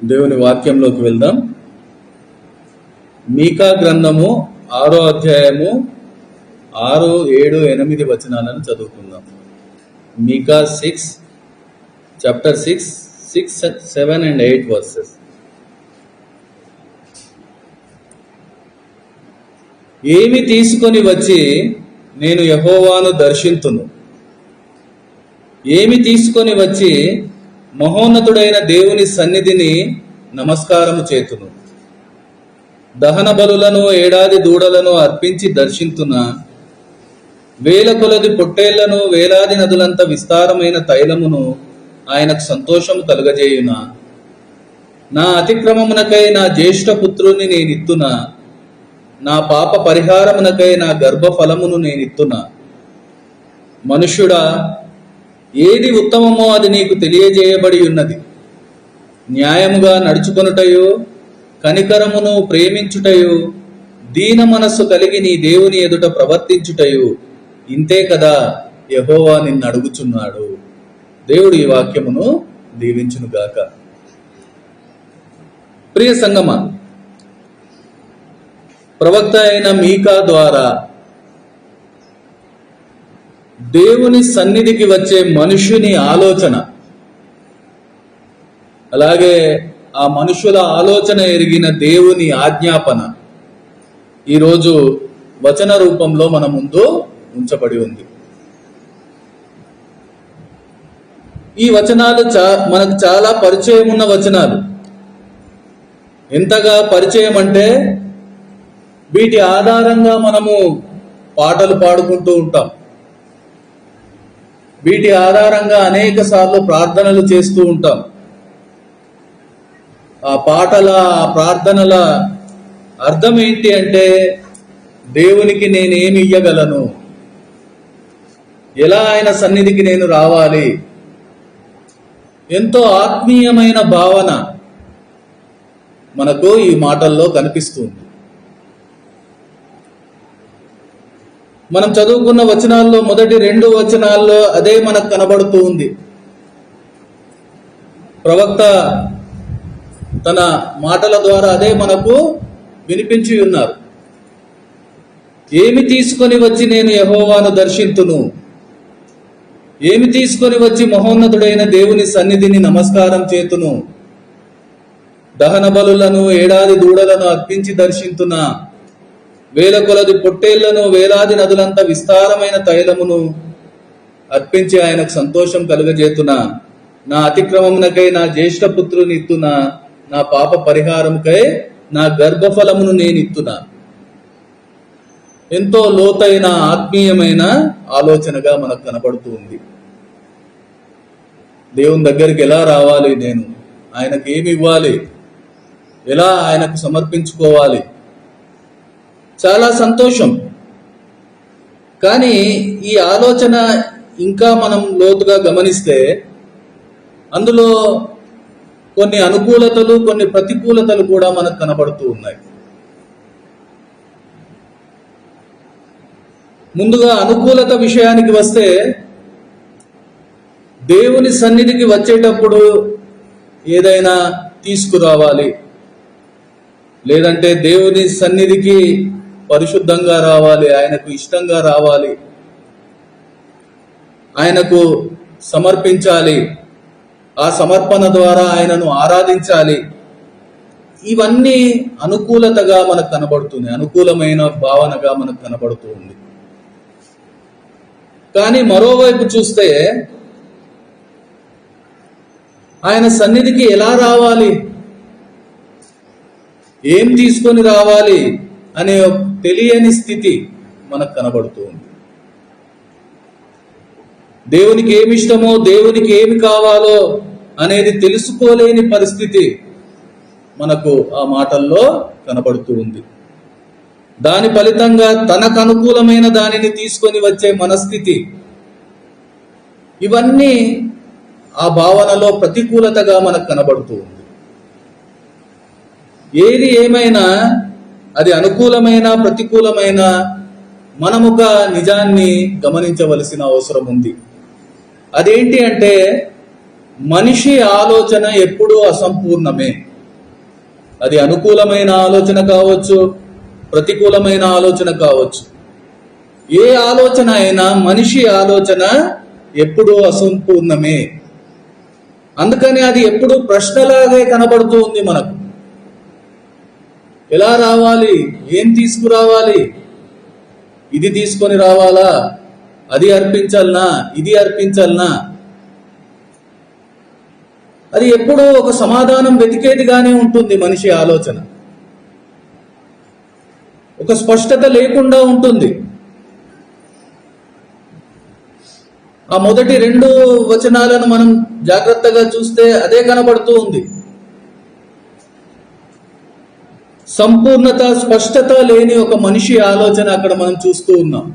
దేవుని వాక్యంలోకి వెళ్దాం. మీకా గ్రంథము 6వ అధ్యాయము 6, 7, 8 వచనాలను చదువుకుందాం. మీకా 6, చాప్టర్ 6, 7 and 8 verses. ఏమి తీసుకొని వచ్చి నేను యెహోవాను దర్శింతును, ఏమి తీసుకొని వచ్చి మహోన్నతుడైన దేవుని సన్నిధిని నమస్కారము చేతును. దహన బలులను ఏడాది దూడలను అర్పించి దర్శింతున, వేల కొలది పొట్టేళ్లను వేలాది నదులంత విస్తారమైన తైలమును ఆయనకు సంతోషము కలుగజేయున. నా అతిక్రమమునకై నా జ్యేష్ఠ పుత్రుని నేనిత్తున, నా పాప పరిహారమునకై నా గర్భఫలమును నేనిత్తున. మనుష్యుడా, ఏది ఉత్తమమో అది నీకు తెలియజేయబడి ఉన్నది. న్యాయముగా నడుచుకొనుటయు, కనికరమును ప్రేమించుటయు, దీన మనస్సు కలిగి నీ దేవుని ఎదుట ప్రవర్తించుటయు, ఇంతే కదా యెహోవా నిన్ను అడుగుచున్నాడు. దేవుడు ఈ వాక్యమును దీవించునుగాక. ప్రియ సంగమా, ప్రవక్త అయిన మీకా ద్వారా దేవుని సన్నిధికి వచ్చే మనుషుని ఆలోచన, అలాగే ఆ మనుషుల ఆలోచన ఎరిగిన దేవుని ఆజ్ఞాపన ఈరోజు వచన రూపంలో మన ముందు ఉంచబడి ఉంది. ఈ వచనాలు మనకు చాలా పరిచయం ఉన్న వచనాలు. ఎంతగా పరిచయం అంటే వీటి ఆధారంగా మనము పాటలు పాడుకుంటూ ఉంటాం. వీటి ఆధారంగా అనేక సార్లు ప్రార్థనలు చేస్తూ ఉంటాం. ఆ పాటల, ఆ ప్రార్థనల అర్థం ఏంటి అంటే, దేవునికి నేనేమి ఇయ్యగలను, ఎలా ఆయన సన్నిధికి నేను రావాలి. ఎంతో ఆత్మీయమైన భావన మనకు ఈ మాటల్లో కనిపిస్తుంది. మనం చదువుకున్న వచనాల్లో మొదటి 2 వచనాల్లో అదే మనకు కనబడుతూ ఉంది. ప్రవక్త తన మాటల ద్వారా అదే మనకు వినిపించి ఉన్నారు. ఏమి తీసుకొని వచ్చి నేను యెహోవాను దర్శింతును, ఏమి తీసుకొని వచ్చి మహోన్నతుడైన దేవుని సన్నిధిని నమస్కారం చేతును, దహన బలులను ఏడాది దూడలను అర్పించి దర్శింతున్నా, వేల కొలది పొట్టేళ్లను వేలాది నదులంత విస్తారమైన తైలమును అర్పించి ఆయనకు సంతోషం కలుగజేతున్నా, నా అతిక్రమమునకై నా జ్యేష్ఠ పుత్రుని ఇత్తునా, నా పాప పరిహారముకై నా గర్భఫలమును నేను ఇత్తునా. ఎంతో లోతైన ఆత్మీయమైన ఆలోచనగా మనకు కనబడుతూ ఉంది. దేవుని దగ్గరికి ఎలా రావాలి, నేను ఆయనకు ఏమి ఇవ్వాలి, ఎలా ఆయనకు సమర్పించుకోవాలి, చాలా సంతోషం. కానీ ఈ ఆలోచన ఇంకా మనం లోతుగా గమనిస్తే అందులో కొన్ని అనుకూలతలు, కొన్ని ప్రతికూలతలు కూడా మనకు కనబడుతూ ఉన్నాయి. ముందుగా అనుకూలత విషయానికి వస్తే, దేవుని సన్నిధికి వచ్చేటప్పుడు ఏదైనా తీసుకురావాలి, లేదంటే దేవుని సన్నిధికి పరిశుద్ధంగా రావాలి, ఆయనకు ఇష్టంగా రావాలి, ఆయనకు సమర్పించాలి, ఆ సమర్పణ ద్వారా ఆయనను ఆరాధించాలి. ఇవన్నీ అనుకూలతగా మనకు కనబడుతుంది, అనుకూలమైన భావనగా మనకు కనబడుతూ ఉంది. కానీ మరోవైపు చూస్తే ఆయన సన్నిధికి ఎలా రావాలి, ఏం తీసుకొని రావాలి అనే తెలియని స్థితి మనకు కనబడుతూ ఉంది. దేవునికి ఏమి ఇష్టమో, దేవునికి ఏమి కావాలో అనేది తెలుసుకోలేని పరిస్థితి మనకు ఆ మాటల్లో కనబడుతూ ఉంది. దాని ఫలితంగా తనకు అనుకూలమైన దానిని తీసుకొని వచ్చే మనస్థితి, ఇవన్నీ ఆ భావనలో ప్రతికూలతగా మనకు కనబడుతూ ఉంది. ఏది ఏమైనా అది అనుకూలమైన ప్రతికూలమైన మనముక నిజాన్ని గమనించవలసిన అవసరం ఉంది. అదేంటి అంటే, మనిషి ఆలోచన ఎప్పుడూ అసంపూర్ణమే. అది అనుకూలమైన ఆలోచన కావచ్చు, ప్రతికూలమైన ఆలోచన కావచ్చు. ఏ ఆలోచన అయినా మనిషి ఆలోచన ఎప్పుడూ అసంపూర్ణమే. అందుకని అది ఎప్పుడూ ప్రశ్నలాగే కనబడుతూ ఉంది మనకు. ఎలా రావాలి, ఏం తీసుకురావాలి, ఇది తీసుకొని రావాలా, అది అర్పించాలనా, ఇది అర్పించాలనా, అది ఎప్పుడూ ఒక సమాధానం వెతికేదిగానే ఉంటుంది. మనిషి ఆలోచన ఒక స్పష్టత లేకుండా ఉంటుంది. ఆ మొదటి 2 వచనాలను మనం జాగ్రత్తగా చూస్తే అదే కనబడుతూ ఉంది. సంపూర్ణత, స్పష్టత లేని ఒక మనిషి ఆలోచన అక్కడ మనం చూస్తూ ఉన్నాం.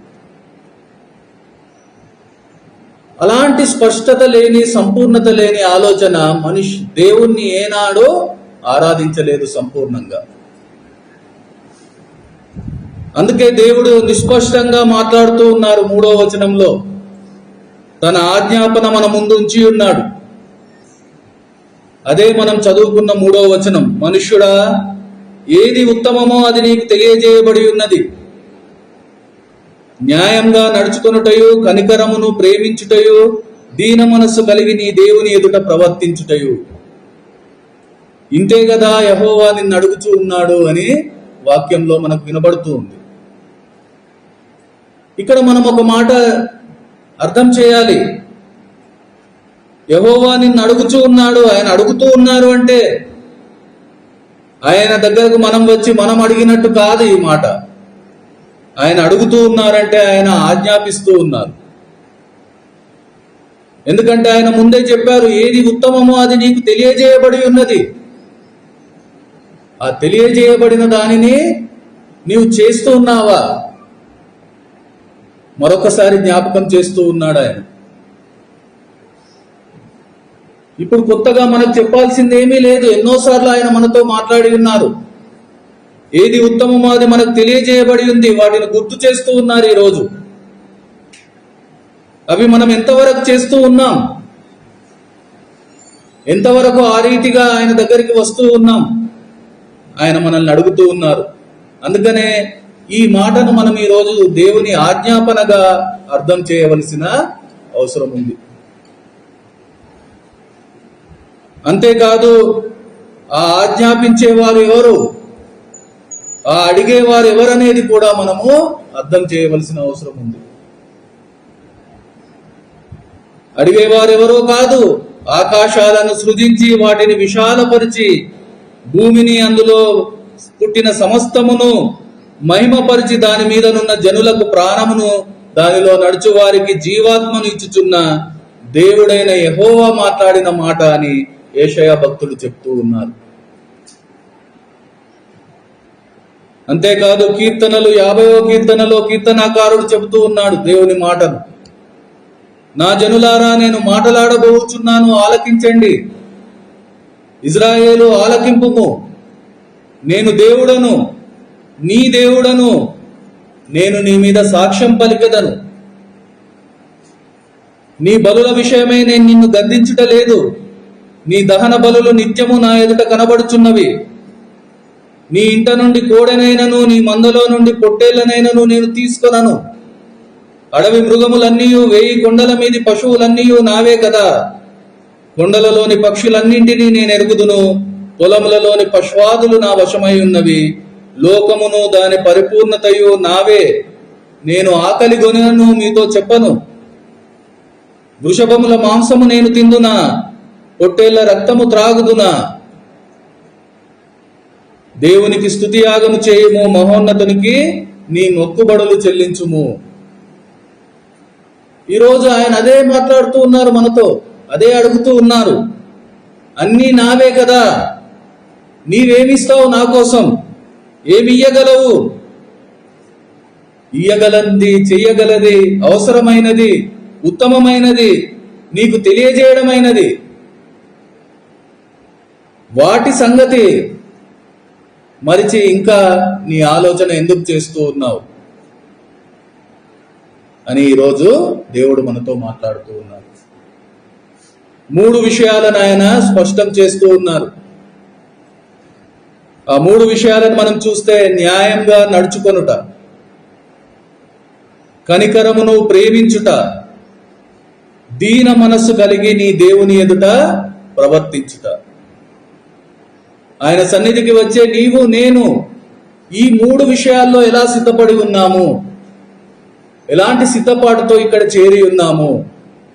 అలాంటి స్పష్టత లేని, సంపూర్ణత లేని ఆలోచన మనిషి దేవుణ్ణి ఏనాడో ఆరాధించలేదు సంపూర్ణంగా. అందుకే దేవుడు నిస్పష్టంగా మాట్లాడుతూ ఉన్నారు 3వ వచనంలో. తన ఆజ్ఞాపన మన ముందు ఉంచి ఉన్నాడు. అదే మనం చదువుకున్న 3వ వచనం. మనుష్యుడా, ఏది ఉత్తమమో అది నీకు తెలియజేయబడి ఉన్నది. న్యాయంగా నడుచుకొనుటయు, కనికరమును ప్రేమించుటయు, దీన మనస్సు కలిగి నీ దేవుని ఎదుట ప్రవర్తించుటయు. ఇంతే కదా యెహోవా నిన్ను అడుగుచూ ఉన్నాడు అని వాక్యంలో మనకు వినబడుతూ ఉంది. ఇక్కడ మనం ఒక మాట అర్థం చేయాలి. యెహోవా నిన్ను అడుగుచూ ఉన్నాడు, ఆయన అడుగుతూ ఉన్నారు అంటే ఆయన దగ్గరకు మనం వచ్చి మనం అడిగినట్టు కాదు ఈ మాట. ఆయన అడుగుతూ ఉన్నారంటే ఆయన ఆజ్ఞాపిస్తూ ఉన్నారు. ఎందుకంటే ఆయన ముందే చెప్పారు, ఏది ఉత్తమమో అది నీకు తెలియజేయబడి ఉన్నది. ఆ తెలియజేయబడిన దానిని నీవు చేస్తూ ఉన్నావా? మరొకసారి జ్ఞాపకం చేస్తూ ఉన్నాడు ఆయన. ఇప్పుడు కొత్తగా మనకు చెప్పాల్సింది ఏమీ లేదు. ఎన్నోసార్లు ఆయన మనతో మాట్లాడి ఉన్నారు. ఏది ఉత్తమమో అది మనకు తెలియజేయబడి ఉంది. వాటిని గుర్తు చేస్తూ ఉన్నారు ఈరోజు. అవి మనం ఎంతవరకు చేస్తూ ఉన్నాం, ఎంతవరకు ఆ రీతిగా ఆయన దగ్గరికి వస్తూ ఉన్నాం, ఆయన మనల్ని అడుగుతూ ఉన్నారు. అందుకనే ఈ మాటను మనం ఈరోజు దేవుని ఆజ్ఞాపనగా అర్థం చేయవలసిన అవసరం ఉంది. అంతేకాదు, ఆ ఆజ్ఞాపించేవారు ఎవరు, ఆ అడిగేవారు ఎవరనేది కూడా మనము అర్థం చేయవలసిన అవసరం ఉంది. అడిగేవారు ఎవరో కాదు, ఆకాశాలను సృజించి వాటిని విశాలపరిచి భూమిని అందులో పుట్టిన సమస్తమును మహిమపరిచి దాని మీదనున్న జనులకు ప్రాణమును దానిలో నడుచు వారికి జీవాత్మను ఇచ్చుచున్న దేవుడైన యెహోవా మాట్లాడిన మాట అని యెషయా భక్తుడు చెప్తూ ఉన్నారు. అంతేకాదు, కీర్తనలు 50వ కీర్తనలో కీర్తనాకారుడు చెబుతూ ఉన్నాడు దేవుని మాటను. నా జనులారా, నేను మాటలాడబోచున్నాను, ఆలకించండి. ఇజ్రాయేలు ఆలకింపుము. నేను దేవుడను, నీ దేవుడను. నేను నీ మీద సాక్ష్యం పలికెదను. నీ బలుల విషయమై నేను నిన్ను గద్దించుటలేదు. నీ దహన బలులు నిత్యము నా ఎదుట కనబడుచున్నవి. నీ ఇంట నుండి కోడెనైనను నీ మందలో నుండి పొట్టేళ్లనైనను నేను తీసుకొనను. అడవి మృగములన్నీ, 1000 కొండల మీది పశువులన్నీ నావే కదా. కొండలలోని పక్షులన్నింటినీ నేను ఎరుగుదును. పొలములలోని పశ్వాదులు నా వశమై ఉన్నవి. లోకమును దాని పరిపూర్ణతయు నావే. నేను ఆకలి గొనను మీతో చెప్పను. వృషభముల మాంసము నేను తిందునా, పొట్టేళ్ల రక్తము త్రాగుదునా. దేవునికి స్తుతియాగము చేయుము, మహోన్నతునికి నీ మొక్కుబడులు చెల్లించుము. ఈరోజు ఆయన అదే మాట్లాడుతూ ఉన్నారు మనతో, అదే అడుగుతూ ఉన్నారు. అన్నీ నావే కదా, నీవేమిస్తావు నా కోసం? ఏమి ఇయ్యగలవు? ఇయ్యగలది, చెయ్యగలది, అవసరమైనది, ఉత్తమమైనది, నీకు తెలియజేయడమైనది. వాటి సంగతి మరిచి ఇంకా నీ ఆలోచన ఎందుకు చేస్తూ ఉన్నావు అని ఈరోజు దేవుడు మనతో మాట్లాడుతూ ఉన్నారు. 3 విషయాలను ఆయన స్పష్టం చేస్తూ ఉన్నారు. ఆ 3 విషయాలను మనం చూస్తే న్యాయంగా నడుచుకొనుట, కనికరమును ప్రేమించుట, దీన మనస్సు కలిగి నీ దేవుని ఎదుట ప్రవర్తించుట. ఆయన సన్నిధికి వచ్చే నీవు నేను ఈ 3 విషయాల్లో ఎలా సిద్ధపడి ఉన్నాము, ఎలాంటి సిద్ధపాటుతో ఇక్కడ చేరి ఉన్నాము,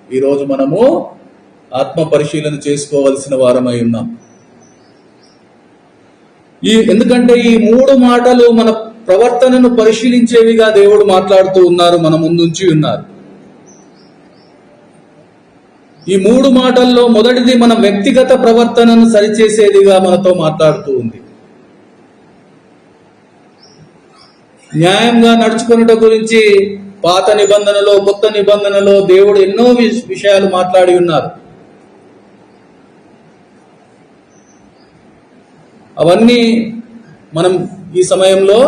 ఈరోజు మనము ఆత్మ పరిశీలన చేసుకోవలసిన వారమై ఉన్నాం. ఎందుకంటే ఈ 3 మాటలు మన ప్రవర్తనను పరిశీలించేవిగా దేవుడు మాట్లాడుతూ ఉన్నారు, మన ముందుంచి ఉన్నారు. ఈ 3 మాటల్లో మొదటిది మన వ్యక్తిగత ప్రవర్తనను సరిచేసేదిగా మనతో మాట్లాడుతూ ఉంది. న్యాయంగా నడుచుకున్నట గురించి పాత నిబంధనలో, కొత్త నిబంధనలో దేవుడు ఎన్నో విషయాలు మాట్లాడి ఉన్నారు. అవన్నీ మనం ఈ సమయంలో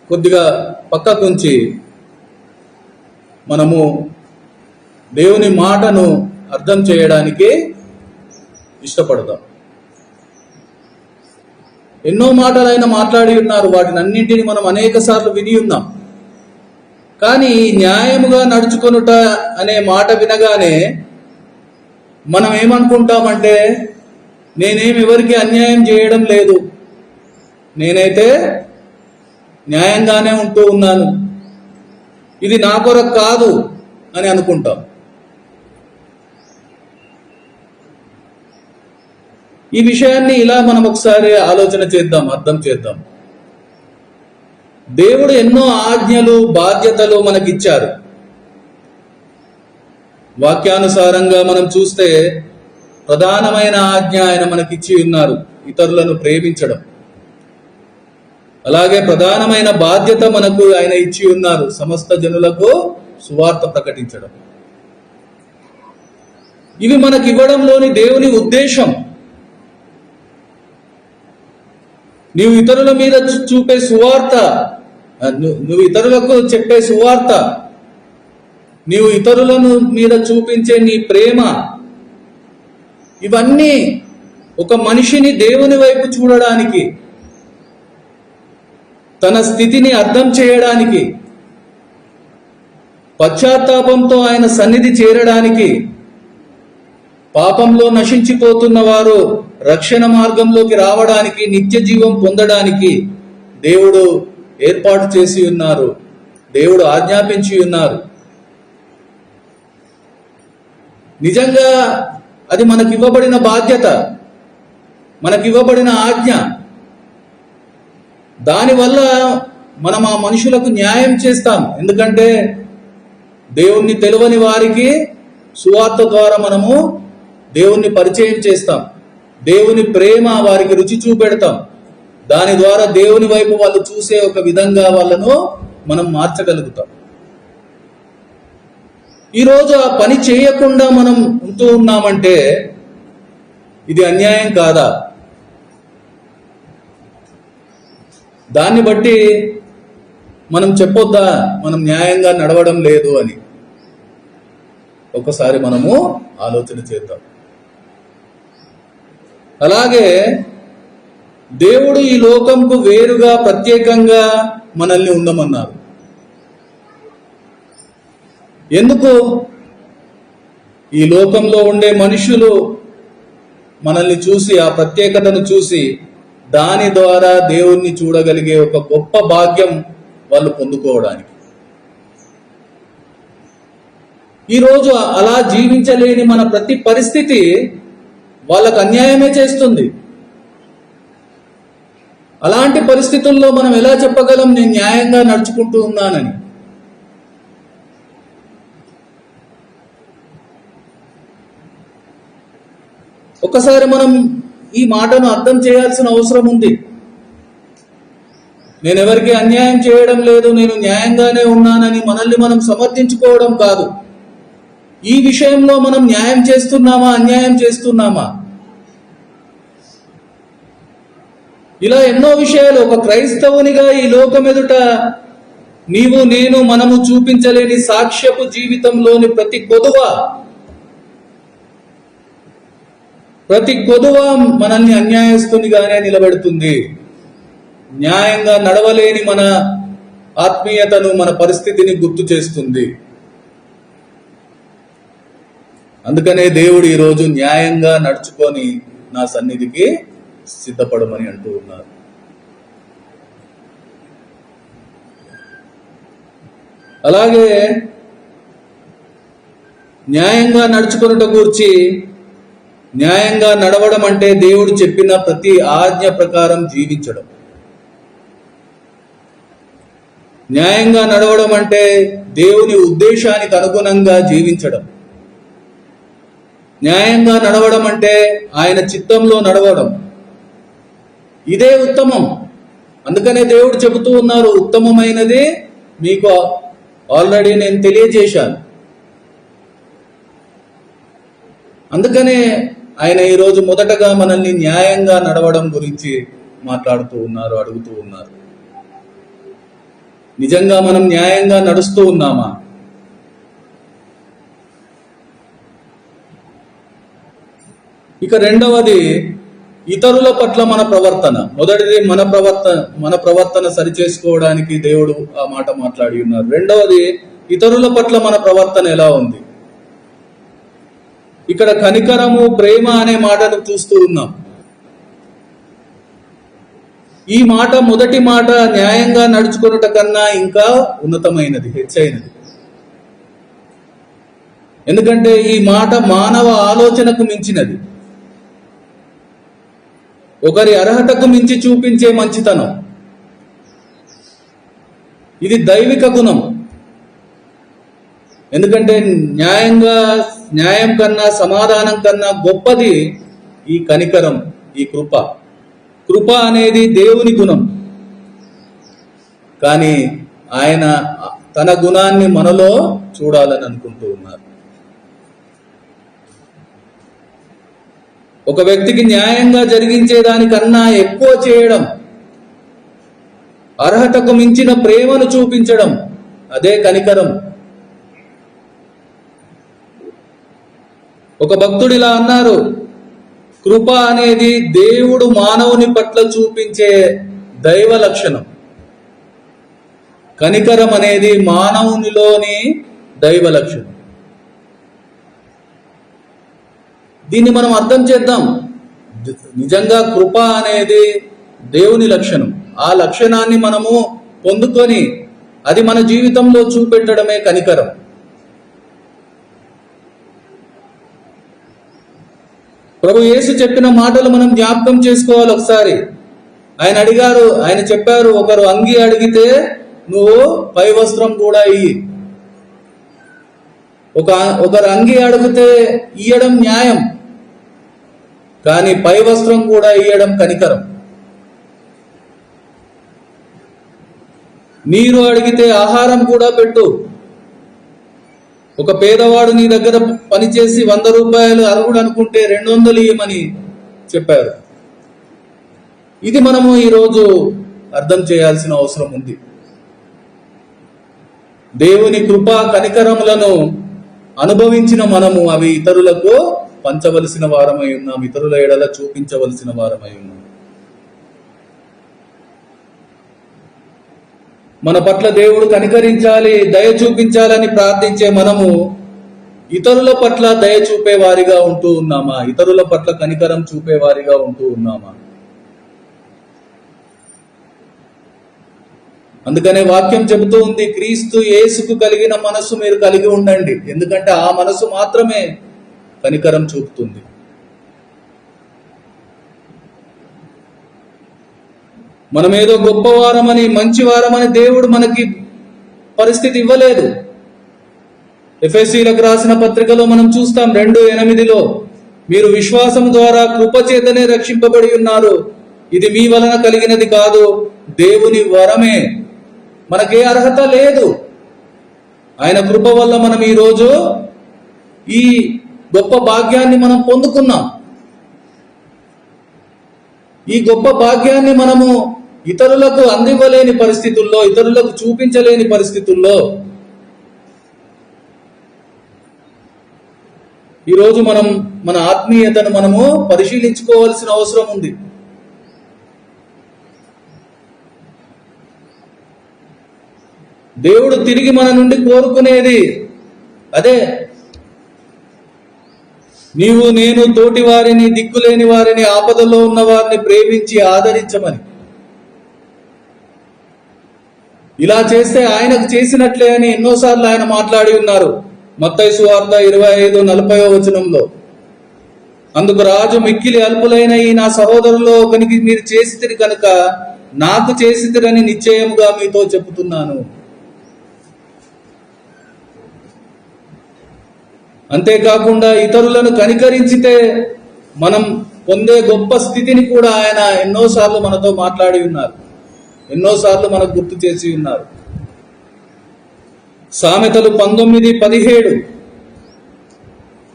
కొద్దిగా పక్కకుంచి మనము దేవుని మాటను అర్థం చేయడానికి ఇష్టపడతాం. ఎన్నో మాటలు ఆయన మాట్లాడి ఉన్నారు, వాటిని అన్నింటినీ మనం అనేక సార్లు విని ఉన్నాం. కానీ న్యాయముగా నడుచుకొనుట అనే మాట వినగానే మనం ఏమనుకుంటామంటే, నేనేం ఎవరికి అన్యాయం చేయడం లేదు, నేనైతే న్యాయంగానే ఉంటూ ఉన్నాను, ఇది నా కొరకు కాదు అని అనుకుంటాం. ఈ విషయాన్ని ఇలా మనం ఒకసారి ఆలోచన చేద్దాం, అర్థం చేద్దాం. దేవుడు ఎన్నో ఆజ్ఞలు, బాధ్యతలు మనకిచ్చారు. వాక్యానుసారంగా మనం చూస్తే ప్రధానమైన ఆజ్ఞ ఆయన మనకిచ్చి ఉన్నారు, ఇతరులను ప్రేమించడం. అలాగే ప్రధానమైన బాధ్యత మనకు ఆయన ఇచ్చి ఉన్నారు, సమస్త జనులకు సువార్త ప్రకటించడం. ఇవి మనకి ఇవ్వడంలోని దేవుని ఉద్దేశం. నీవు ఇతరుల మీద చూపే సువార్త, నువ్వు ఇతరులకు చెప్పే సువార్త, నీవు ఇతరులను మీద చూపించే నీ ప్రేమ, ఇవన్నీ ఒక మనిషిని దేవుని వైపు చూడడానికి, తన స్థితిని అర్థం చేయడానికి, పశ్చాత్తాపంతో ఆయన సన్నిధి చేరడానికి, పాపంలో నశించిపోతున్న వారు రక్షణ మార్గంలోకి రావడానికి, నిత్య జీవం పొందడానికి దేవుడు ఏర్పాటు చేసి ఉన్నారు, దేవుడు ఆజ్ఞాపించి ఉన్నారు. నిజంగా అది మనకివ్వబడిన బాధ్యత, మనకివ్వబడిన ఆజ్ఞ. దానివల్ల మనం ఆ మనుషులకు న్యాయం చేస్తాం. ఎందుకంటే దేవుణ్ణి తెలియని వారికి సువార్త ద్వారా మనము దేవుణ్ణి పరిచయం చేస్తాం, దేవుని ప్రేమ వారికి రుచి చూపెడతాం. దాని ద్వారా దేవుని వైపు వాళ్ళు చూసే ఒక విధంగా వాళ్ళను మనం మార్చగలుగుతాం. ఈరోజు ఆ పని చేయకుండా మనం ఉంటూ ఉన్నామంటే ఇది అన్యాయం కాదా? దాన్ని బట్టి మనం చెప్పొద్దా మనం న్యాయంగా నడవడం లేదు అని? ఒకసారి మనము ఆలోచన చేద్దాం. అలాగే దేవుడు ఈ లోకంకు వేరుగా, ప్రత్యేకంగా మనల్ని ఉండమన్నారు. ఎందుకు? ఈ లోకంలో ఉండే మనుషులు మనల్ని చూసి, ఆ ప్రత్యేకతను చూసి, దాని ద్వారా దేవుణ్ణి చూడగలిగే ఒక గొప్ప భాగ్యం వాళ్ళు పొందుకోవడానికి. ఈరోజు అలా జీవించలేని మన ప్రతి పరిస్థితి వాళ్ళకు అన్యాయమే చేస్తుంది. అలాంటి పరిస్థితుల్లో మనం ఎలా చెప్పగలం నేను న్యాయంగా నడుచుకుంటూ ఉన్నానని? ఒకసారి మనం ఈ మాటను అర్థం చేయాల్సిన అవసరం ఉంది. నేను ఎవరికి అన్యాయం చేయడం లేదు, నేను న్యాయంగానే ఉన్నానని మనల్ని మనం సమర్థించుకోవడం కాదు. ఈ విషయంలో మనం న్యాయం చేస్తున్నామా, అన్యాయం చేస్తున్నామా? ఇలా ఎన్నో విషయాలు ఒక క్రైస్తవునిగా ఈ లోకం ఎదుట నీవు నేను మనము చూపించలేని సాక్ష్యపు జీవితంలోని ప్రతి కొదువ ప్రతి కొదువ మనల్ని అన్యాయస్తునిగానే నిలబెడుతుంది. న్యాయంగా నడవలేని మన ఆత్మీయతను, మన పరిస్థితిని గుర్తు చేస్తుంది. అందుకనే దేవుడు ఈరోజు న్యాయంగా నడుచుకొని నా సన్నిధికి సిద్ధపడమని అంటూ ఉన్నారు. అలాగే న్యాయంగా నడుచుకొనుట గూర్చి, న్యాయంగా నడవడం అంటే దేవుడు చెప్పిన ప్రతి ఆజ్ఞ ప్రకారం జీవించడం. న్యాయంగా నడవడం అంటే దేవుని ఉద్దేశానికి అనుగుణంగా జీవించడం. న్యాయంగా నడవడం అంటే ఆయన చిత్తంలో నడవడం. ఇదే ఉత్తమం. అందుకనే దేవుడు చెబుతూ ఉన్నారు, ఉత్తమమైనది మీకు ఆల్రెడీ నేను తెలియజేశాను. అందుకనే ఆయన ఈరోజు మొదటగా మనల్ని న్యాయంగా నడవడం గురించి మాట్లాడుతూ ఉన్నారు, అడుగుతూ ఉన్నారు. నిజంగా మనం న్యాయంగా నడుస్తూ ఉన్నామా? ఇక రెండవది, ఇతరుల పట్ల మన ప్రవర్తన. మొదటిది మన ప్రవర్తన సరిచేసుకోవడానికి దేవుడు ఆ మాట మాట్లాడి ఉన్నారు. రెండవది, ఇతరుల పట్ల మన ప్రవర్తన ఎలా ఉంది? ఇక్కడ కనికరము, ప్రేమ అనే మాటను చూస్తూ ఉన్నాం. ఈ మాట, మొదటి మాట న్యాయంగా నడుచుకున్నట కన్నా ఇంకా ఉన్నతమైనది, హెచ్చైనది. ఎందుకంటే ఈ మాట మానవ ఆలోచనకు మించినది. ఒకరి అర్హతకు మించి చూపించే మంచితనం. ఇది దైవిక గుణం. ఎందుకంటే న్యాయం కన్నా, సమాధానం కన్నా గొప్పది ఈ కనికరం, ఈ కృప. కృప అనేది దేవుని గుణం. కానీ ఆయన తన గుణాన్ని మనలో చూడాలని అనుకుంటూ ఉన్నారు. ఒక వ్యక్తికి న్యాయంగా జరిగించేదానికన్నా ఎక్కువ చేయడం, అర్హతకు మించిన ప్రేమను చూపించడం, అదే కనికరం. ఒక భక్తుడిలా అన్నారు, కృప అనేది దేవుడు మానవుని పట్ల చూపించే దైవ లక్షణం. కనికరం అనేది మానవునిలోని దైవ లక్షణం. దీన్ని మనం అర్థం చేద్దాం. నిజంగా కృప అనేది దేవుని లక్షణం. ఆ లక్షణాన్ని మనము పొందుకొని అది మన జీవితంలో చూపెట్టడమే కనికరం. ప్రభు యేసు చెప్పిన మాటలు మనం జ్ఞాపకం చేసుకోవాలి ఒకసారి. ఆయన చెప్పారు, ఒకరు అంగి అడిగితే నువ్వు పై వస్త్రం కూడా ఇయ్యి. ఒకరు అంగి అడిగితే ఇయ్యడం న్యాయం, కానీ పై వస్త్రం కూడా ఇయ్యడం కనికరం. నీరు అడిగితే ఆహారం కూడా పెట్టు. ఒక పేదవాడు నీ దగ్గర పనిచేసి 100 రూపాయలు అర్హుడు అనుకుంటే 200 ఇయ్యమని చెప్పారు. ఇది మనము ఈరోజు అర్థం చేయాల్సిన అవసరం ఉంది. దేవుని కృపా కనికరములను అనుభవించిన మనము అవి ఇతరులకు పంచవలసిన వారమై ఉన్నాం, ఇతరుల ఎడల చూపించవలసిన వారమై ఉన్నాం. మన పట్ల దేవుడు కనికరించాలి, దయ చూపించాలని ప్రార్థించే మనము ఇతరుల పట్ల దయ చూపేవారిగా ఉంటూ ఉన్నామా? ఇతరుల పట్ల కనికరం చూపేవారిగా ఉంటూ ఉన్నామా? అందుకనే వాక్యం చెబుతూ ఉంది, క్రీస్తు యేసుకు కలిగిన మనస్సు మీరు కలిగి ఉండండి. ఎందుకంటే ఆ మనసు మాత్రమే కనికరం చూపుతుంది. మనమేదో గొప్పవారమని, మంచివారమని దేవుడు మనకి పరిస్థితి ఇవ్వలేదు. ఎఫెసీలకు రాసిన పత్రికలో మనం చూస్తాం 2:8, మీరు విశ్వాసం ద్వారా కృపచేతనే రక్షింపబడి ఉన్నారు, ఇది మీ వలన కలిగినది కాదు, దేవుని వరమే. మనకే అర్హత లేదు. ఆయన కృప వల్ల మనం ఈరోజు ఈ గొప్ప భాగ్యాన్ని మనం పొందుకున్నాం. ఈ గొప్ప భాగ్యాన్ని మనము ఇతరులకు అందివ్వలేని పరిస్థితుల్లో, ఇతరులకు చూపించలేని పరిస్థితుల్లో ఈరోజు మన ఆత్మీయతను మనము పరిశీలించుకోవాల్సిన అవసరం ఉంది. దేవుడు తిరిగి మన నుండి కోరుకునేది అదే. నీవు నేను తోటి వారిని, దిక్కులేని వారిని, ఆపదలో ఉన్న వారిని ప్రేమించి ఆదరించమని. ఇలా చేస్తే ఆయనకు చేసినట్లే అని ఎన్నోసార్లు ఆయన మాట్లాడి ఉన్నారు. మత్తయి సువార్త 25:40 వచనంలో, అందుకు రాజు మిక్కిలి అల్పులైన ఈ నా సహోదరుల్లో ఒకనికి మీరు చేసితిరి కనుక నాకు చేసితిరని నిశ్చయముగా మీతో చెబుతున్నాను. అంతేకాకుండా ఇతరులను కనికరించితే మనం పొందే గొప్ప స్థితిని కూడా ఆయన ఎన్నోసార్లు మనతో మాట్లాడి ఉన్నారు, ఎన్నోసార్లు మనకు గుర్తు చేసి ఉన్నారు. సామెతలు 19:17,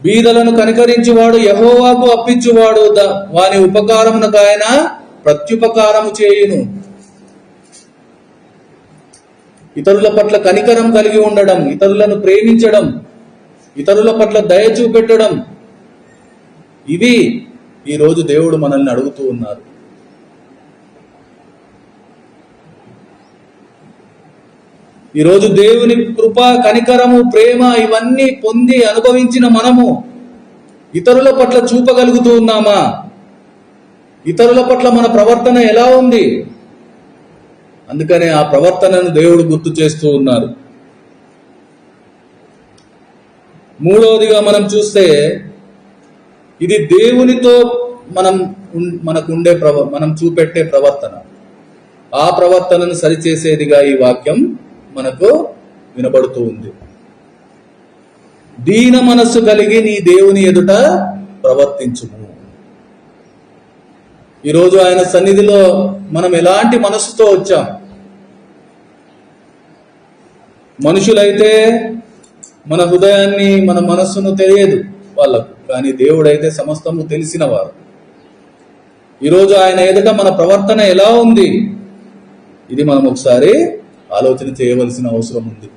బీదలను కనికరించువాడు యెహోవాకు అప్పించువాడు, వాని ఉపకారమునకు ఆయన ప్రత్యుపకారము చేయును. ఇతరుల పట్ల కనికరం కలిగి ఉండడం, ఇతరులను ప్రేమించడం, ఇతరుల పట్ల దయ చూపెట్టడం, ఇవి ఈరోజు దేవుడు మనల్ని అడుగుతూ ఉన్నారు. ఈరోజు దేవుని కృప, కనికరము, ప్రేమ ఇవన్నీ పొంది అనుభవించిన మనము ఇతరుల పట్ల చూపగలుగుతూ ఉన్నామా? ఇతరుల పట్ల మన ప్రవర్తన ఎలా ఉంది? అందుకనే ఆ ప్రవర్తనను దేవుడు గుర్తు చేస్తూ ఉన్నారు. మూడవదిగా మనం చూస్తే, ఇది దేవునితో మనకుండే మనం చూపెట్టే ప్రవర్తన. ఆ ప్రవర్తనను సరిచేసేదిగా ఈ వాక్యం మనకు వినబడుతూ ఉంది. దీన మనస్సు కలిగి నీ దేవుని ఎదుట ప్రవర్తించుము. ఈరోజు ఆయన సన్నిధిలో మనం ఎలాంటి మనస్సుతో వచ్చాం? మనుషులైతే మన హృదయాన్ని, మన మనస్సును తెలియదు వాళ్ళకు, కానీ దేవుడైతే సమస్తము తెలిసినవారు. ఈరోజు ఆయన ఎదుట మన ప్రవర్తన ఎలా ఉంది? ఇది మనం ఒకసారి ఆలోచన చేయవలసిన అవసరం ఉంది.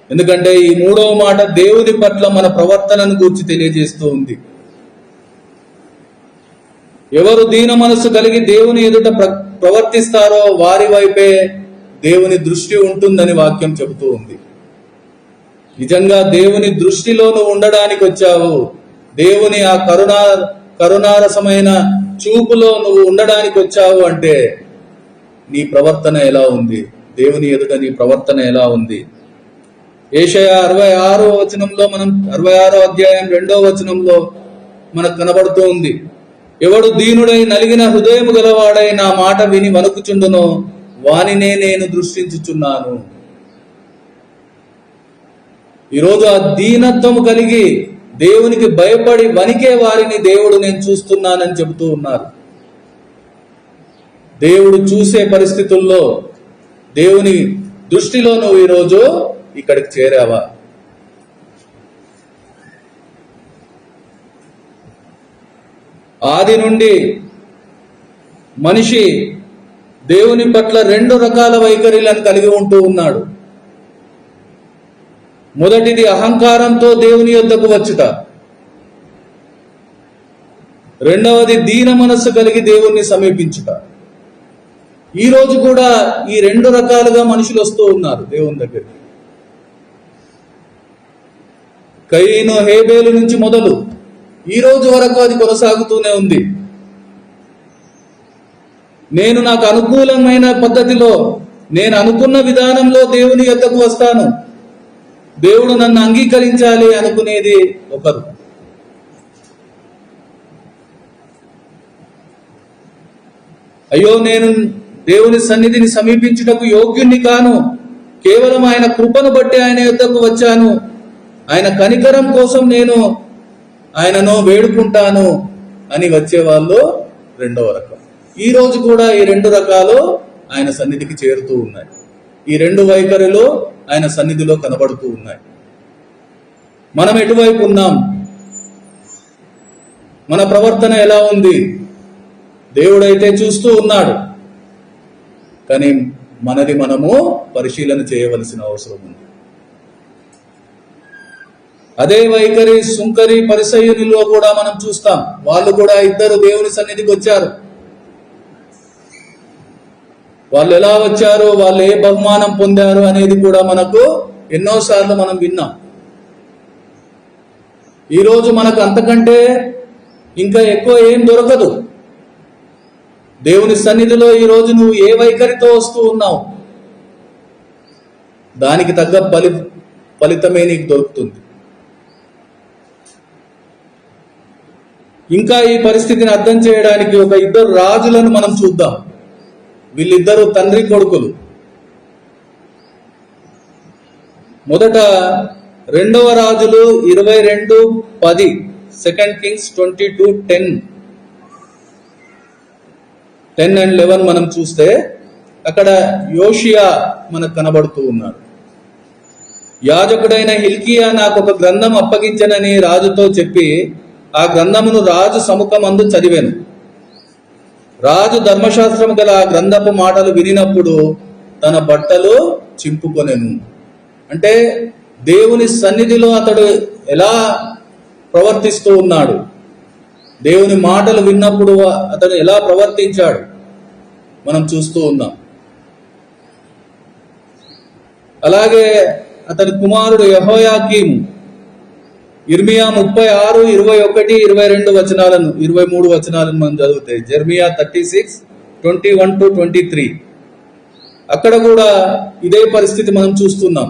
ఎందుకంటే ఈ మూడవ మాట దేవుని పట్ల మన ప్రవర్తనను గురించి తెలియజేస్తూ ఉంది. ఎవరు దీన మనస్సు కలిగి దేవుని ఎదుట ప్రవర్తిస్తారో వారి వైపే దేవుని దృష్టి ఉంటుందని వాక్యం చెబుతూ ఉంది. నిజంగా దేవుని దృష్టిలో నువ్వు ఉండడానికి వచ్చావు. దేవుని ఆ కరుణారసమైన చూపులో నువ్వు ఉండడానికి వచ్చావు అంటే నీ ప్రవర్తన ఎలా ఉంది? దేవుని ఎదుట నీ ప్రవర్తన ఎలా ఉంది? యెషయా 66వ వచనంలో, 66వ అధ్యాయం 2వ వచనంలో మనకు కనబడుతూ ఉంది, ఎవడు దీనుడై నలిగిన హృదయము గలవాడై నా మాట విని వణుకుచుండునో వానినే నేను దృష్టించుచున్నాను. ఈరోజు ఆ దీనత్వము కలిగి దేవునికి భయపడి వణికే వారిని దేవుడు నేను చూస్తున్నానని చెబుతూ ఉన్నారు. దేవుడు చూసే పరిస్థితుల్లో, దేవుని దృష్టిలో నువ్వు ఈరోజు ఇక్కడికి చేరావా? ఆది నుండి మనిషి దేవుని పట్ల 2 రకాల వైఖరిలను కలిగి ఉంటూ ఉన్నాడు. మొదటిది అహంకారంతో దేవుని యొద్దకు వచ్చుట. రెండవది దీన మనస్సు కలిగి దేవుణ్ణి సమీపించుట. ఈ రోజు కూడా ఈ 2 రకాలుగా మనుషులు వస్తూ ఉన్నారు దేవుని దగ్గరికి. కయీను, హేబేలు నుంచి మొదలు ఈ రోజు వరకు అది కొనసాగుతూనే ఉంది. నేను నాకు అనుకూలమైన పద్ధతిలో, నేను అనుకున్న విధానంలో దేవుని యొద్దకు వస్తాను, దేవుడు నన్ను అంగీకరించాలి అనుకునేది ఒకరు. అయ్యో నేను దేవుని సన్నిధిని సమీపించుటకు యోగ్యుణ్ణి కాను, కేవలం ఆయన కృపను బట్టి ఆయన యొద్దకు వచ్చాను, ఆయన కనికరం కోసం నేను ఆయనను వేడుకుంటాను అని వచ్చేవాళ్ళు రెండవ రకం. ఈ రోజు కూడా ఈ 2 రకాలు ఆయన సన్నిధికి చేరుతూ ఉన్నాయి. ఈ 2 వైఖరులు ఆయన సన్నిధిలో కనబడుతూ ఉన్నాయి. మనం ఎటువైపు ఉన్నాం? మన ప్రవర్తన ఎలా ఉంది? దేవుడైతే చూస్తూ ఉన్నాడు, కానీ మనది మనము పరిశీలన చేయవలసిన అవసరం ఉంది. అదే వైఖరి సుంకరి పరిసయ్యునిలో కూడా మనం చూస్తాం. వాళ్ళు కూడా ఇద్దరు దేవుని సన్నిధికి వచ్చారు. వాళ్ళు ఎలా వచ్చారు, వాళ్ళు ఏ బహుమానం పొందారు అనేది కూడా మనకు ఎన్నోసార్లు మనం విన్నాం. ఈరోజు మనకు అంతకంటే ఇంకా ఎక్కువ ఏం దొరకదు. దేవుని సన్నిధిలో ఈరోజు నువ్వు ఏ వైఖరితో వస్తూ ఉన్నావు, దానికి తగ్గ ఫలితమే నీకు దొరుకుతుంది. ఇంకా ఈ పరిస్థితిని అర్థం చేయడానికి ఒక ఇద్దరు రాజులను మనం చూద్దాం. వీళ్ళిద్దరూ తండ్రి కొడుకులు. మొదట 2వ రాజులు 22:10, 2 Kings 22:10 and 11 మనం చూస్తే అక్కడ యోషియా మనకు కనబడుతూ ఉన్నాడు. యాజకుడైన హిల్కియా నాకు ఒక గ్రంథం అప్పగించనని రాజుతో చెప్పి ఆ గ్రంథమును రాజు సముఖమందు చదివాను. రాజు ధర్మశాస్త్రం గల ఆ గ్రంథపు మాటలు వినినప్పుడు తన బట్టలు చింపుకొనెను. అంటే దేవుని సన్నిధిలో అతడు ఎలా ప్రవర్తిస్తూ ఉన్నాడు, దేవుని మాటలు విన్నప్పుడు అతడు ఎలా ప్రవర్తించాడు మనం చూస్తూ ఉన్నాం. అలాగే అతని కుమారుడు యెహోయాకీము ఇర్మియా 36, 21, 22 వచనాలను 23 వచనాలను మనం చదివితే జెర్మియా 36, 21-23 అక్కడ కూడా ఇదే పరిస్థితి మనం చూస్తున్నాం.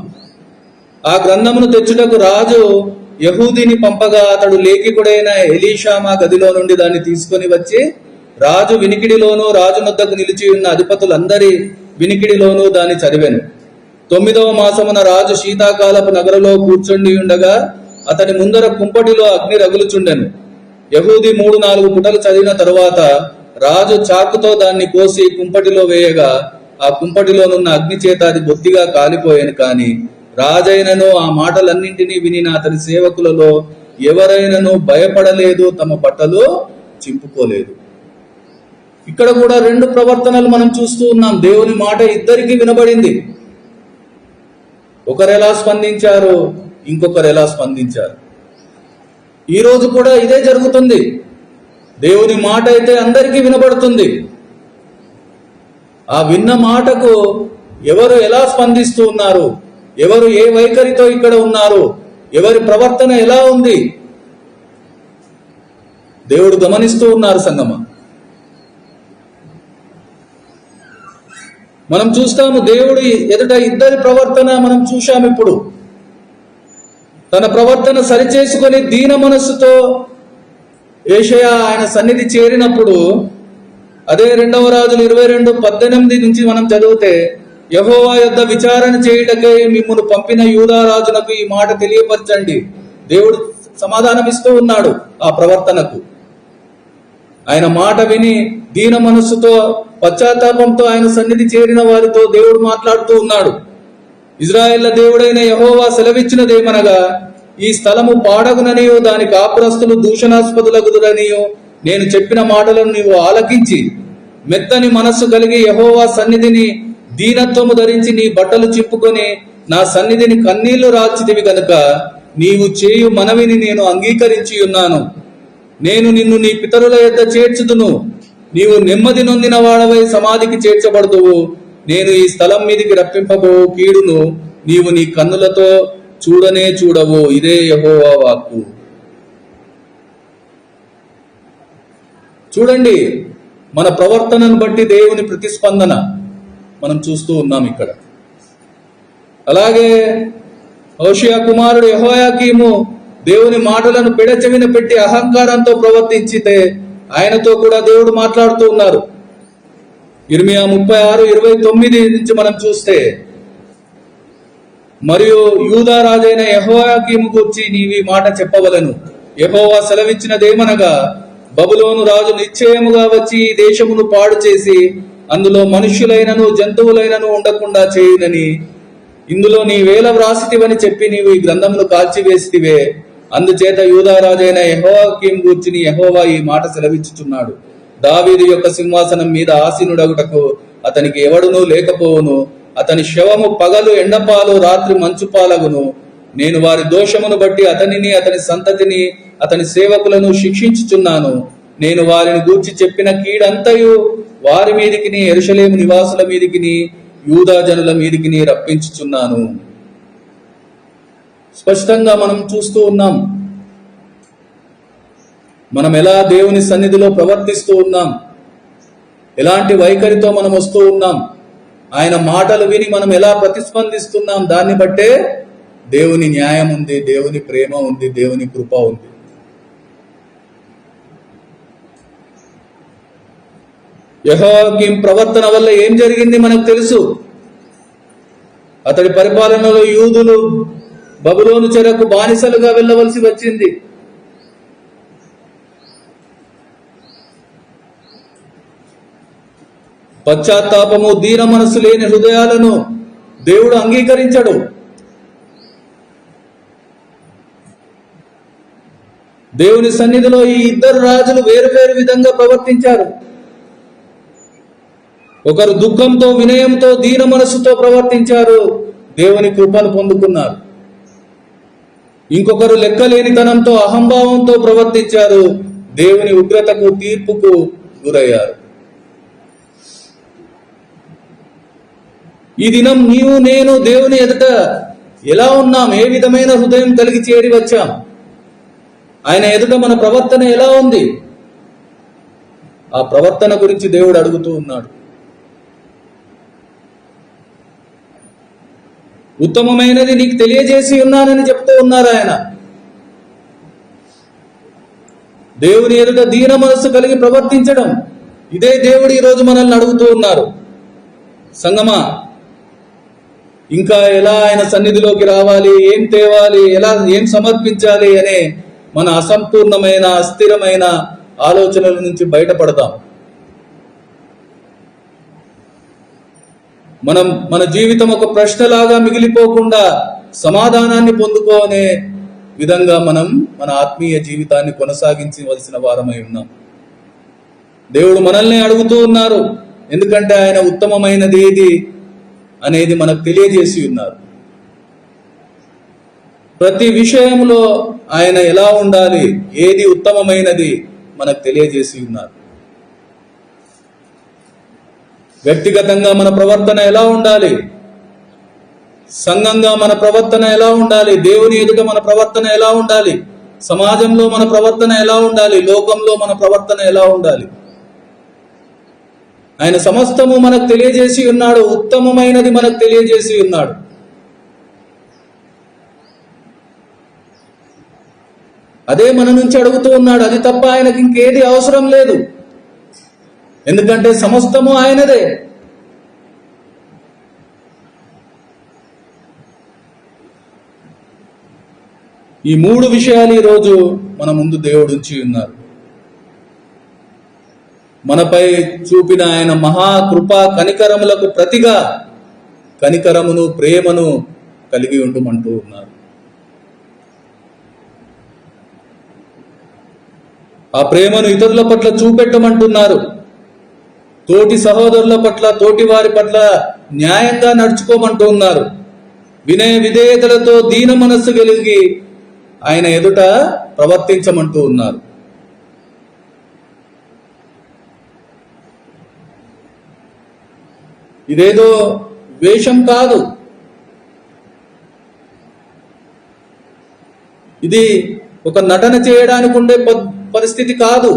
ఆ గ్రంథమును తెచ్చుటకు రాజు యహూదిని పంపగా అతడు లేఖికుడైన ఎలీషామా గదిలో నుండి దాన్ని తీసుకొని వచ్చి రాజు వినికిడిలోనూ రాజునొద్దకు నిలిచి ఉన్న అధిపతులందరి వినికిడిలోనూ దాన్ని చదివాను. 9వ మాసమున రాజు శీతాకాలపు నగరలో కూర్చుండి ఉండగా అతని ముందర కుంపటిలో అగ్ని రగులుచుండెను. యహూది 3-4 పుటలు చదివిన తరువాత రాజు చాకుతో దాన్ని కోసి కుంపటిలో వేయగా ఆ కుంపటిలోనున్న అగ్ని చేత అది బొత్తిగా కాలిపోయాను. కాని రాజైనను ఆ మాటలన్నింటినీ వినిన అతని సేవకులలో ఎవరైనను భయపడలేదు, తమ బట్టలు చింపుకోలేదు. ఇక్కడ కూడా 2 ప్రవర్తనలు మనం చూస్తూ ఉన్నాం. దేవుని మాట ఇద్దరికి వినబడింది. ఒకరు ఎలా స్పందించారు, ఇంకొకరు ఎలా స్పందించారు. ఈరోజు కూడా ఇదే జరుగుతుంది. దేవుని మాట అయితే అందరికీ వినబడుతుంది. ఆ విన్న మాటకు ఎవరు ఎలా స్పందిస్తూ ఉన్నారు, ఎవరు ఏ వైఖరితో ఇక్కడ ఉన్నారు, ఎవరి ప్రవర్తన ఎలా ఉంది, దేవుడు గమనిస్తూ ఉన్నారు సంగమా. మనం చూస్తాము దేవుడు ఎదుట ఇద్దరి ప్రవర్తన మనం చూశాము. ఇప్పుడు తన ప్రవర్తన సరిచేసుకొని దీన మనస్సుతో యేషయా ఆయన సన్నిధి చేరినప్పుడు అదే 2వ రాజులు 22:18 నుంచి మనం చదివితే యెహోవా యొద్ద విచారణ చేయుటకై మిమ్మును పంపిన యూదా రాజునకు ఈ మాట తెలియపరచండి. దేవుడు సమాధానం ఇస్తూ ఉన్నాడు ఆ ప్రవర్తనకు. ఆయన మాట విని దీన మనస్సుతో పశ్చాత్తాపంతో ఆయన సన్నిధి చేరిన వారితో దేవుడు మాట్లాడుతూ ఉన్నాడు. ఇజ్రాయేళ్ల దేవుడైన యెహోవా సెలవిచ్చినదేమనగా, ఈ స్థలము పాడగుననియో దాని కాపురస్తులు దూషణాస్పదులగుదురనియో నేను చెప్పిన మాటలను నీవు ఆలకించి మెత్తని మనస్సు కలిగి యెహోవా సన్నిధిని దీనత్వము ధరించి నీ బట్టలు చింపుకొని నా సన్నిధిని కన్నీళ్లు రాల్చితివి గనుక నీవు చేయు మనవిని నేను అంగీకరించి ఉన్నాను. నేను నిన్ను నీ పితరుల యొద్ద చేర్చుదును. నీవు నెమ్మది నొందిన వాడవై సమాధికి చేర్చబడుదువు. నేను ఈ స్థలం మీదికి రప్పింపబో కీడును నీవు నీ కన్నులతో చూడనే చూడవు. ఇదే యెహోవా వాక్కు. చూడండి, మన ప్రవర్తనను బట్టి దేవుని ప్రతిస్పందన మనం చూస్తూ ఉన్నాం ఇక్కడ. అలాగే హోషేయ కుమారుడు యెహోయాకీము దేవుని మాటలను పెడచెవిన పెట్టి అహంకారంతో ప్రవర్తించితే ఆయనతో కూడా దేవుడు మాట్లాడుతూ ఉన్నారు. ఇర్మియా 36:29 నుంచి మనం చూస్తే, మరియు యూదా రాజైన యెహోయాకీము గూర్చి నీవి మాట చెప్పవలెను. యెహోవా సెలవిచ్చినదేమనగా, బబులోను రాజు నిశ్చయముగా వచ్చి ఈ దేశమును పాడు చేసి అందులో మనుష్యులైనను జంతువులైనను ఉండకుండా చేయునని ఇందులో నీవేల వ్రాసితివని చెప్పి నీవు ఈ గ్రంథమును కాల్చివేసితివే. అందుచేత యూదా రాజైన యెహోయాకీము గూర్చి యెహోవా ఈ మాట సెలవిచ్చుచున్నాడు. దావీదు యొక్క సింహాసనం మీద ఆసీనుడగుటకు అతనికి ఎవడునూ లేకపోవును. అతని శవము పగలు ఎండపాలు రాత్రి మంచుపాలగును. నేను వారి దోషమును బట్టి అతనిని, అతని సంతతిని, అతని సేవకులను శిక్షించుచున్నాను. నేను వారిని గూర్చి చెప్పిన కీడంతయు వారి మీదికిని, యెరూషలేము నివాసుల మీదికిని, యూదా జనుల మీదికిని రప్పించుచున్నాను. స్పష్టంగా మనం చూస్తూ ఉన్నాం, మనం ఎలా దేవుని సన్నిధిలో ప్రవర్తిస్తూ ఉన్నాం, ఎలాంటి వైఖరితో మనం వస్తూ ఉన్నాం, ఆయన మాటలు విని మనం ఎలా ప్రతిస్పందిస్తున్నాం, దాన్ని బట్టే దేవుని న్యాయం ఉంది, దేవుని ప్రేమ ఉంది, దేవుని కృప ఉంది. యెహోయాకీం ప్రవర్తన వల్ల ఏం జరిగింది మనకు తెలుసు. అతడి పరిపాలనలో యూదులు బబులోను చెరకు బానిసలుగా వెళ్ళవలసి వచ్చింది. పశ్చాత్తాపము, దీన మనస్సు లేని హృదయాలను దేవుడు అంగీకరించడు. దేవుని సన్నిధిలో ఈ ఇద్దరు రాజులు వేరు వేరు విధంగా ప్రవర్తించారు. ఒకరు దుఃఖంతో, వినయంతో, దీన మనస్సుతో ప్రవర్తించారు, దేవుని కృపను పొందుకున్నారు. ఇంకొకరు లెక్కలేనితనంతో, అహంభావంతో ప్రవర్తించారు, దేవుని ఉగ్రతకు, తీర్పుకు గురయ్యారు. ఈ దినం నీవు నేను దేవుని ఎదుట ఎలా ఉన్నాం, ఏ విధమైన హృదయం కలిగి చేరి వచ్చాం, ఆయన ఎదుట మన ప్రవర్తన ఎలా ఉంది, ఆ ప్రవర్తన గురించి దేవుడు అడుగుతూ ఉన్నాడు. ఉత్తమమైనది నీకు తెలియజేసి ఉన్నానని చెప్తూ ఉన్నారు ఆయన. దేవుని ఎదుట దీన మనస్సు కలిగి ప్రవర్తించడం, ఇదే దేవుడు ఈరోజు మనల్ని అడుగుతూ ఉన్నారు. సంగమా, ఇంకా ఎలా ఆయన సన్నిధిలోకి రావాలి, ఏం తేవాలి, ఏం సమర్పించాలి అనే మన అసంపూర్ణమైన, అస్థిరమైన ఆలోచనల నుంచి బయటపడతాం. మన జీవితం ఒక ప్రశ్నలాగా మిగిలిపోకుండా సమాధానాన్ని పొందుకోనే విధంగా మనం మన ఆత్మీయ జీవితాన్ని కొనసాగించవలసిన వారమై ఉన్నాం. దేవుడు మనల్ని అడుగుతూ ఉన్నారు, ఎందుకంటే ఆయన ఉత్తమమైనది ఏది అనేది మనకు తెలియజేసి ఉన్నారు. ప్రతి విషయంలో ఆయన ఎలా ఉండాలి, ఏది ఉత్తమమైనది మనకు తెలియజేసి ఉన్నారు. వ్యక్తిగతంగా మన ప్రవర్తన ఎలా ఉండాలి, సంఘంగా మన ప్రవర్తన ఎలా ఉండాలి, దేవుని ఎదుట మన ప్రవర్తన ఎలా ఉండాలి, సమాజంలో మన ప్రవర్తన ఎలా ఉండాలి, లోకంలో మన ప్రవర్తన ఎలా ఉండాలి, ఆయన సమస్తము మనకు తెలియజేసి ఉన్నాడు. ఉత్తమమైనది మనకు తెలియజేసి ఉన్నాడు. అదే మన నుంచి అడుగుతూ ఉన్నాడు. అది తప్ప ఆయనకి ఇంకేది అవసరం లేదు, ఎందుకంటే సమస్తము ఆయనదే. ఈ మూడు విషయాలు ఈరోజు మన ముందు దేవుడు ఉంచి ఉన్నారు. మనపై చూపిన ఆయన మహాకృప కనికరములకు ప్రతిగా కనికరమును, ప్రేమను కలిగి ఉండమంటూ ఉన్నారు. ఆ ప్రేమను ఇతరుల పట్ల చూపెట్టమంటున్నారు. తోటి సహోదరుల పట్ల, తోటి వారి పట్ల న్యాయంగా నడుచుకోమంటూ ఉన్నారు. వినయ విధేయతలతో దీన మనస్సు కలిగి ఆయన ఎదుట ప్రవర్తించమంటూ ఉన్నారు. ఇదేదో వేషం కాదు, ఇది ఒక నటన చేయడానికి ఉండే పరిస్థితి కాదు.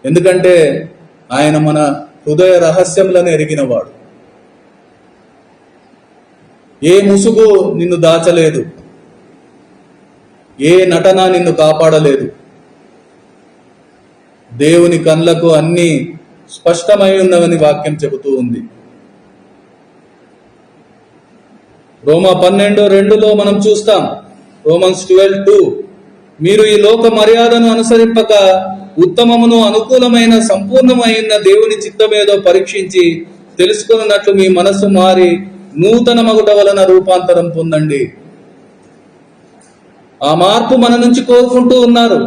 ఎందుకంటే ఆయన మన హృదయ రహస్యములను ఎరిగినవాడు. ఏ ముసుగు నిన్ను దాచలేదు, ఏ నటన నిన్ను కాపాడలేదు. దేవుని కళ్ళకు అన్నీ స్పష్టమై ఉన్నవని వాక్యం చెబుతూ ఉంది. రోమా 12:2 మనం చూస్తాం. రోమన్స్ 12:2, మీరు ఈ లోక మర్యాదను అనుసరింపక ఉత్తమమును, అనుకూలమైన, సంపూర్ణమైన దేవుని చిత్తమేదో పరీక్షించి తెలుసుకున్నట్లు మీ మనస్సు మారి నూతన మగుట వలన రూపాంతరం పొందండి. ఆ మార్పు మన నుంచి కోరుకుంటూ ఉన్నారు.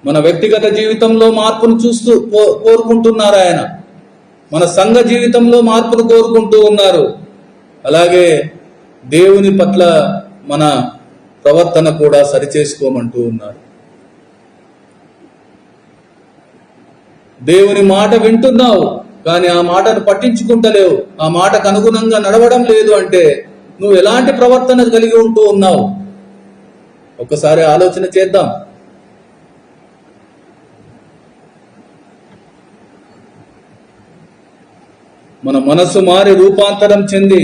మన వ్యక్తిగత జీవితంలో మార్పును కోరుకుంటున్నారు ఆయన. మన సంఘ జీవితంలో మార్పును కోరుకుంటూ ఉన్నారు. అలాగే దేవుని పట్ల మన ప్రవర్తన కూడా సరిచేసుకోమంటూ ఉన్నారు. దేవుని మాట వింటున్నావు, కానీ ఆ మాటను పట్టించుకుంటలేవు, ఆ మాటకు అనుగుణంగా నడవడం లేదు అంటే నువ్వు ఎలాంటి ప్రవర్తన కలిగి ఉంటూ ఉన్నావు? ఒక్కసారి ఆలోచన చేద్దాం. మన మనస్సు మారి రూపాంతరం చెంది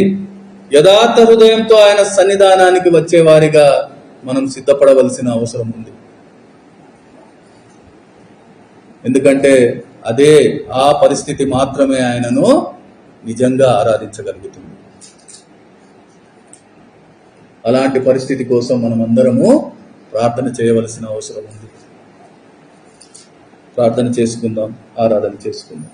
యథార్థ హృదయంతో ఆయన సన్నిధానానికి వచ్చేవారిగా మనం సిద్ధపడవలసిన అవసరం ఉంది. ఎందుకంటే అదే ఆ పరిస్థితి మాత్రమే ఆయనను నిజంగా ఆరాధించగలుగుతుంది. అలాంటి పరిస్థితి కోసం మనం అందరము ప్రార్థన చేయవలసిన అవసరం ఉంది. ప్రార్థన చేసుకుందాం, ఆరాధన చేసుకుందాం.